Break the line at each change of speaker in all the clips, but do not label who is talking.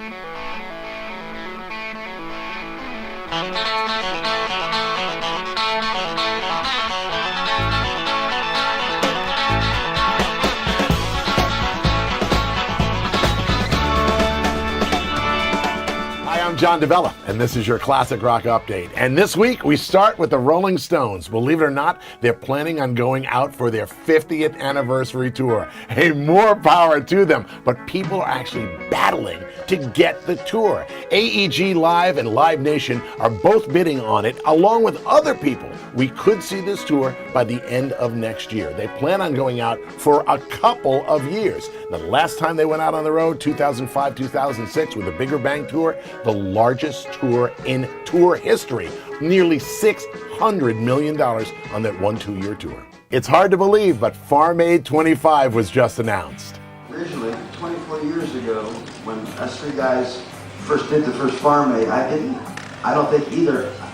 I'm John DeVella, and this is your Classic Rock Update. And this week, we start with the Rolling Stones. Believe it or not, they're planning on going out for their 50th anniversary tour. Hey, more power to them, but people are actually battling to get the tour. AEG Live and Live Nation are both bidding on it, along with other people. We could see this tour by the end of next year. They plan on going out for a couple of years. The last time they went out on the road, 2005, 2006, with the Bigger Bang Tour, the largest tour in tour history. Nearly $600 million on that 1-2-year tour. It's hard to believe, but Farm Aid 25 was just announced.
Originally, 24 years ago, when us three guys first did the first Farm Aid, I don't think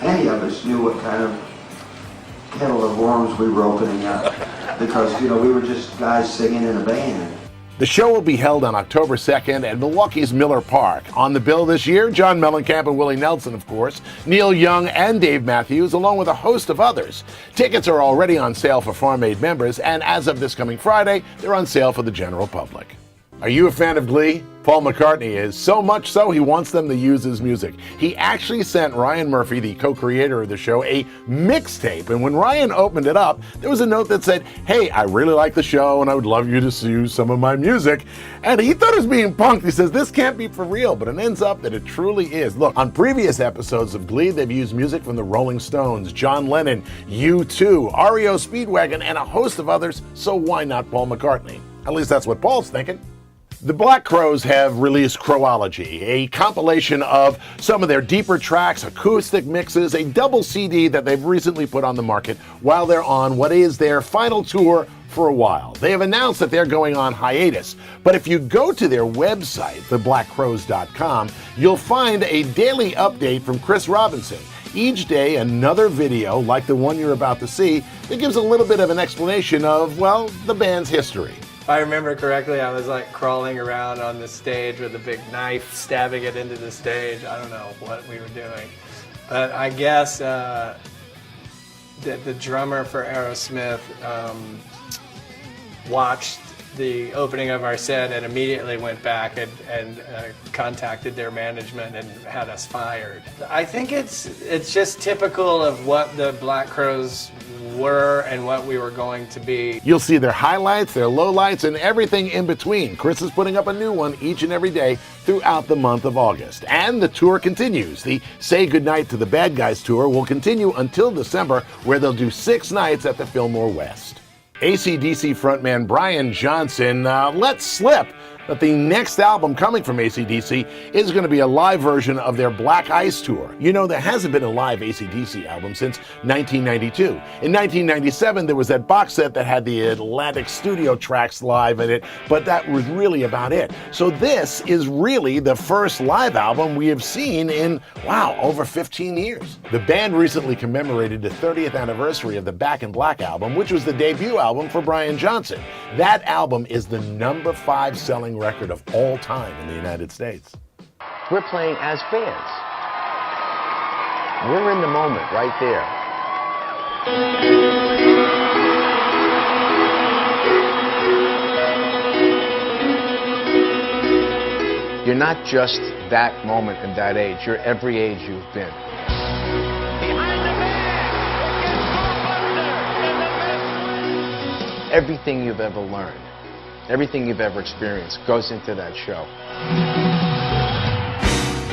any of us knew what kind of kettle of worms we were opening up, because, we were just guys singing in a band.
The show will be held on October 2nd at Milwaukee's Miller Park. On the bill this year, John Mellencamp and Willie Nelson, of course, Neil Young and Dave Matthews, along with a host of others. Tickets are already on sale for Farm Aid members, and as of this coming Friday, they're on sale for the general public. Are you a fan of Glee? Paul McCartney is, so much so he wants them to use his music. He actually sent Ryan Murphy, the co-creator of the show, a mixtape, and when Ryan opened it up, there was a note that said, "Hey, I really like the show and I would love you to use some of my music." And he thought it was being punked. He says, "This can't be for real," but it ends up that it truly is. Look, on previous episodes of Glee, they've used music from the Rolling Stones, John Lennon, U2, REO Speedwagon, and a host of others, so why not Paul McCartney? At least that's what Paul's thinking. The Black Crowes have released Crowology, a compilation of some of their deeper tracks, acoustic mixes, a double CD that they've recently put on the market while they're on what is their final tour for a while. They have announced that they're going on hiatus, but if you go to their website, theblackcrowes.com, you'll find a daily update from Chris Robinson. Each day, another video like the one you're about to see that gives a little bit of an explanation of, well, the band's history.
If I remember correctly, I was like crawling around on the stage with a big knife, stabbing it into the stage. I don't know what we were doing. But I guess the drummer for Aerosmith watched the opening of our set and immediately went back and contacted their management and had us fired. I think it's just typical of what the Black Crowes were and what we were going to be.
You'll see their highlights, their lowlights, and everything in between. Chris is putting up a new one each and every day throughout the month of August. And the tour continues. The Say Goodnight to the Bad Guys tour will continue until December, where they'll do 6 nights at the Fillmore West. AC/DC frontman Brian Johnson let slip that the next album coming from AC/DC is going to be a live version of their Black Ice tour. You know, there hasn't been a live AC/DC album since 1992. In 1997, there was that box set that had the Atlantic studio tracks live in it, but that was really about it. So this is really the first live album we have seen in, wow, over 15 years. The band recently commemorated the 30th anniversary of the Back in Black album, which was the debut album for Brian Johnson. That album is the number 5 selling record of all time in the United States.
We're playing as fans. We're in the moment right there. You're not just that moment and that age. You're every age you've been.
Behind the man,
Everything you've ever learned, everything you've ever experienced goes into that show.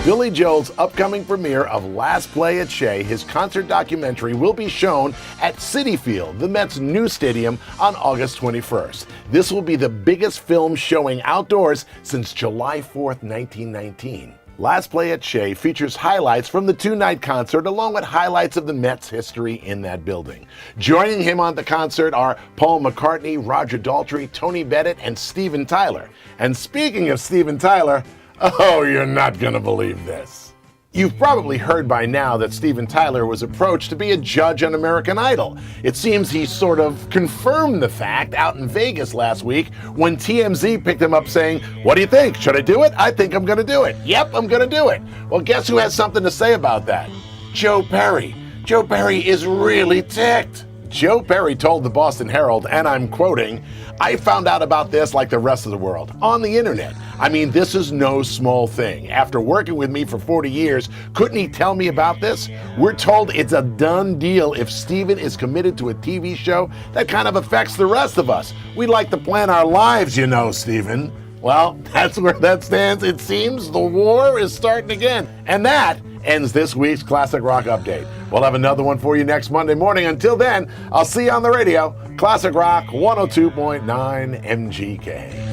Billy Joel's upcoming premiere of Last Play at Shea, his concert documentary, will be shown at Citi Field, the Mets' new stadium, on August 21st. This will be the biggest film showing outdoors since July 4th, 1919. Last Play at Shea features highlights from the 2-night concert along with highlights of the Mets' history in that building. Joining him on the concert are Paul McCartney, Roger Daltrey, Tony Bennett, and Steven Tyler. And speaking of Steven Tyler, oh, you're not going to believe this. You've probably heard by now that Steven Tyler was approached to be a judge on American Idol. It seems he sort of confirmed the fact out in Vegas last week when TMZ picked him up saying, "What do you think? Should I do it? I think I'm going to do it. Yep, I'm going to do it." Well, guess who has something to say about that? Joe Perry. Joe Perry is really ticked. Joe Perry told the Boston Herald, and I'm quoting, "I found out about this like the rest of the world, on the internet. I mean, this is no small thing. After working with me for 40 years, couldn't he tell me about this? We're told it's a done deal if Steven is committed to a TV show that kind of affects the rest of us. We like to plan our lives, you know, Steven." Well, that's where that stands. It seems the war is starting again. And that ends this week's Classic Rock Update. We'll have another one for you next Monday morning. Until then, I'll see you on the radio. Classic Rock 102.9 MGK.